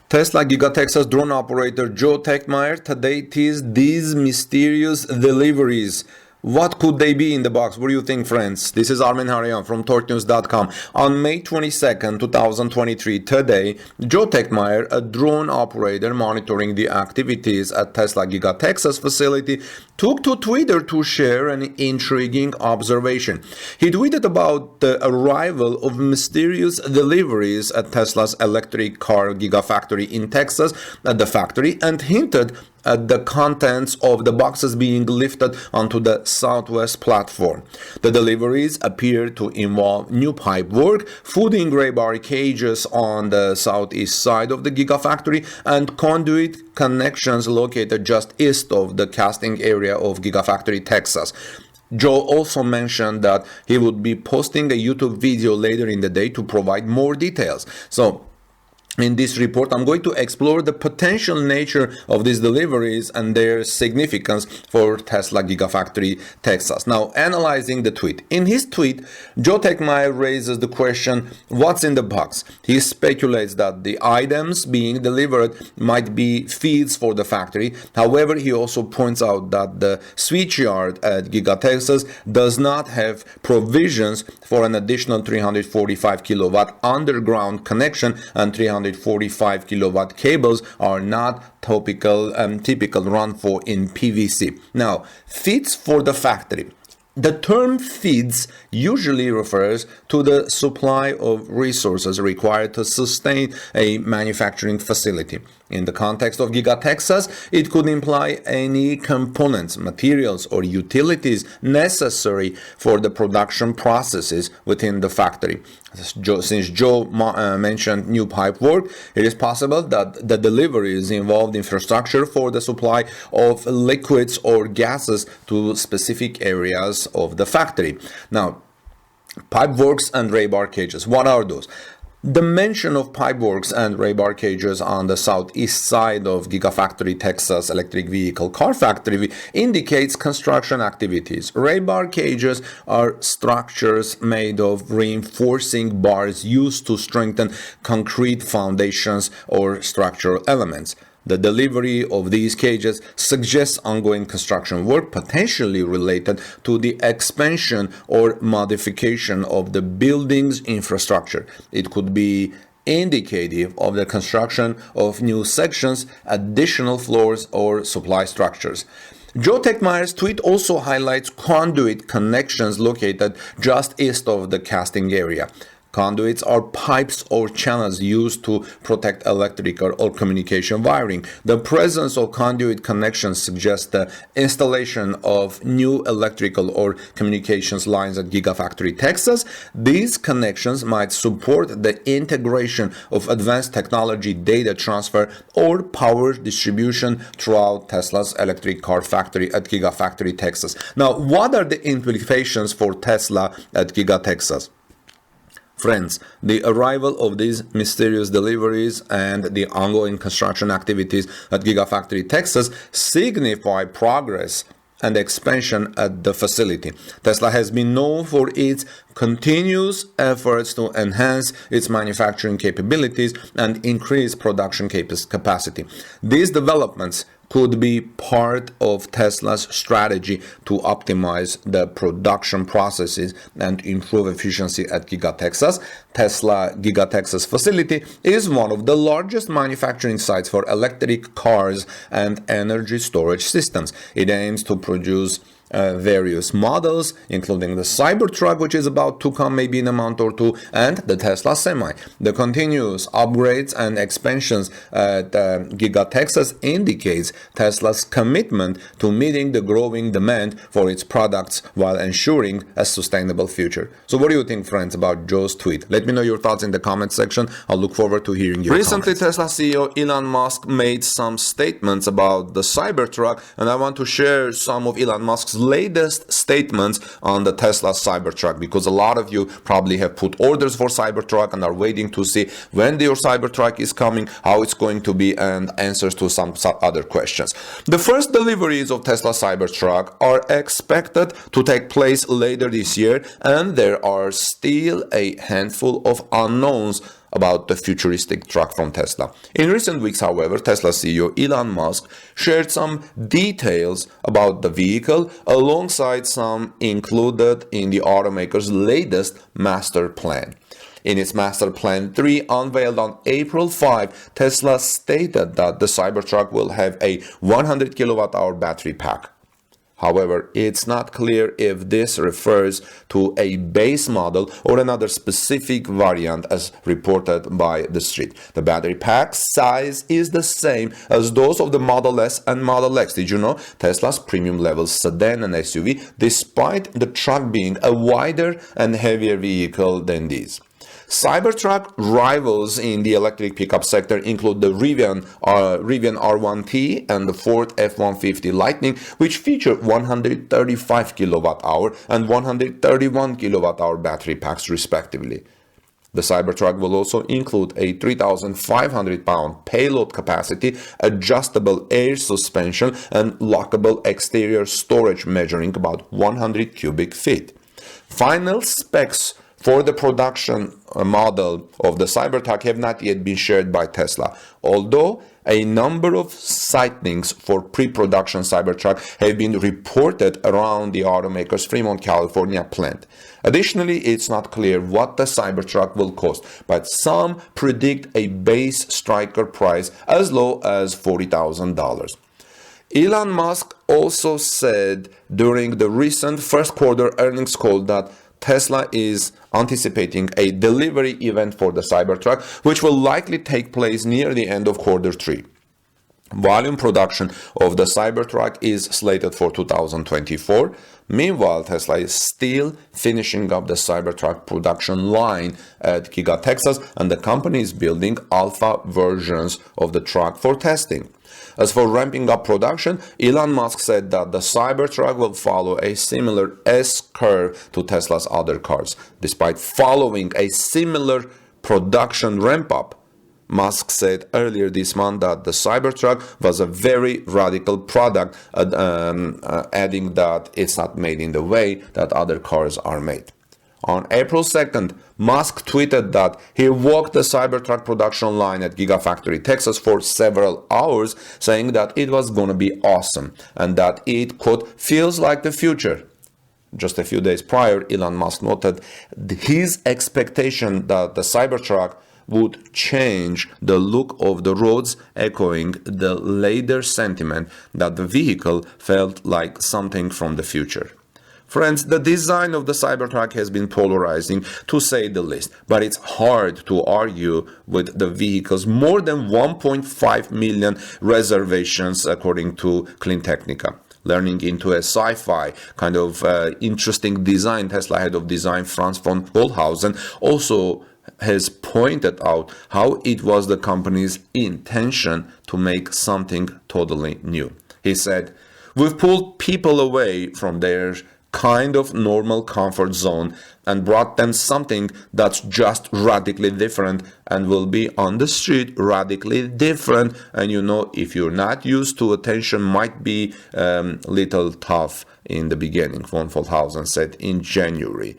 Tesla Giga Texas drone operator Joe Techmeyer today teased these mysterious deliveries. What could they be in the box? What do you think, friends? This is Armin Harayan from TorqueNews.com. On May 22nd, 2023, today, Joe Techmeyer, a drone operator monitoring the activities at Tesla Giga Texas facility, took to Twitter to share an intriguing observation. He tweeted about the arrival of mysterious deliveries at Tesla's electric car Gigafactory in Texas at the factory and hinted at the contents of the boxes being lifted onto the southwest platform. The deliveries appear to involve new pipe work, fooding rebar cages on the southeast side of the Gigafactory, and conduit connections located just east of the casting area of Gigafactory, Texas. Joe also mentioned that he would be posting a YouTube video later in the day to provide more details. So, in this report, I'm going to explore the potential nature of these deliveries and their significance for Tesla Gigafactory, Texas. Now, analyzing the tweet. In his tweet, Joe Techmeyer raises the question, what's in the box? He speculates that the items being delivered might be feeds for the factory. However, he also points out that the switchyard at Giga Texas does not have provisions for an additional 345 kilowatt underground connection, and 345 kilowatt cables are not typical run for in PVC. Now, feeds for the factory. The term feeds usually refers to the supply of resources required to sustain a manufacturing facility. In the context of Giga Texas, it could imply any components, materials, or utilities necessary for the production processes within the factory. Since Joe mentioned new pipe work, it is possible that the deliveries involved infrastructure for the supply of liquids or gases to specific areas of the factory. Now, pipeworks and rebar cages. What are those? The mention of pipeworks and rebar cages on the southeast side of Gigafactory, Texas electric vehicle car factory indicates construction activities. Rebar cages are structures made of reinforcing bars used to strengthen concrete foundations or structural elements. The delivery of these cages suggests ongoing construction work potentially related to the expansion or modification of the building's infrastructure. It could be indicative of the construction of new sections, additional floors, or supply structures. Joe Techmeyer's tweet also highlights conduit connections located just east of the casting area. Conduits are pipes or channels used to protect electrical or communication wiring. The presence of conduit connections suggests the installation of new electrical or communications lines at Gigafactory, Texas. These connections might support the integration of advanced technology data transfer or power distribution throughout Tesla's electric car factory at Gigafactory, Texas. Now, what are the implications for Tesla at Giga Texas? Friends, the arrival of these mysterious deliveries and the ongoing construction activities at Gigafactory, Texas signify progress and expansion at the facility. Tesla has been known for its continuous efforts to enhance its manufacturing capabilities and increase production capacity. These developments could be part of Tesla's strategy to optimize the production processes and improve efficiency at Giga Texas. Tesla Giga Texas facility is one of the largest manufacturing sites for electric cars and energy storage systems. It aims to produce various models, including the Cybertruck, which is about to come maybe in a month or two, and the Tesla Semi. The continuous upgrades and expansions at Giga Texas indicates Tesla's commitment to meeting the growing demand for its products while ensuring a sustainable future. So what do you think, friends, about Joe's tweet? Let me know your thoughts in the comment section. I'll look forward to hearing your Recently, comments. Tesla CEO Elon Musk made some statements about the Cybertruck, and I want to share some of Elon Musk's latest statements on the Tesla Cybertruck, because a lot of you probably have put orders for Cybertruck and are waiting to see when your Cybertruck is coming, how it's going to be, and answers to some other questions. The first deliveries of Tesla Cybertruck are expected to take place later this year, and there are still a handful of unknowns about the futuristic truck from Tesla. In recent weeks, however, Tesla CEO Elon Musk shared some details about the vehicle alongside some included in the automaker's latest master plan. In its Master Plan 3 unveiled on April 5, Tesla stated that the Cybertruck will have a 100 kilowatt-hour battery pack. However, it's not clear if this refers to a base model or another specific variant as reported by The Street. The battery pack size is the same as those of the Model S and Model X. Did you know? Tesla's premium level sedan and SUV, despite the truck being a wider and heavier vehicle than these. Cybertruck rivals in the electric pickup sector include the Rivian R1T and the Ford F-150 Lightning, which feature 135 kilowatt-hour and 131 kilowatt-hour battery packs respectively. The Cybertruck will also include a 3,500-pound payload capacity, adjustable air suspension, and lockable exterior storage measuring about 100 cubic feet. Final specs for the production model of the Cybertruck have not yet been shared by Tesla, although a number of sightings for pre-production Cybertruck have been reported around the automaker's Fremont, California plant. Additionally, it's not clear what the Cybertruck will cost, but some predict a base striker price as low as $40,000. Elon Musk also said during the recent first quarter earnings call that Tesla is anticipating a delivery event for the Cybertruck, which will likely take place near the end of quarter 3. Volume production of the Cybertruck is slated for 2024. Meanwhile, Tesla is still finishing up the Cybertruck production line at Giga Texas, and the company is building alpha versions of the truck for testing. As for ramping up production, Elon Musk said that the Cybertruck will follow a similar S-curve to Tesla's other cars. Despite following a similar production ramp-up, Musk said earlier this month that the Cybertruck was a very radical product, adding that it's not made in the way that other cars are made. On April 2nd, Musk tweeted that he walked the Cybertruck production line at Gigafactory, Texas for several hours, saying that it was going to be awesome and that it, quote, feels like the future. Just a few days prior, Elon Musk noted his expectation that the Cybertruck would change the look of the roads, echoing the later sentiment that the vehicle felt like something from the future. Friends, the design of the Cybertruck has been polarizing, to say the least, but it's hard to argue with the vehicle's more than 1.5 million reservations, according to Cleantechnica. Learning into a sci-fi kind of interesting design, Tesla head of design Franz von Holthausen also has pointed out how it was the company's intention to make something totally new. He said, "We've pulled people away from their kind of normal comfort zone and brought them something that's just radically different and will be on the street radically different. And you know, if you're not used to attention, might be little tough in the beginning," von Holthausen said in January.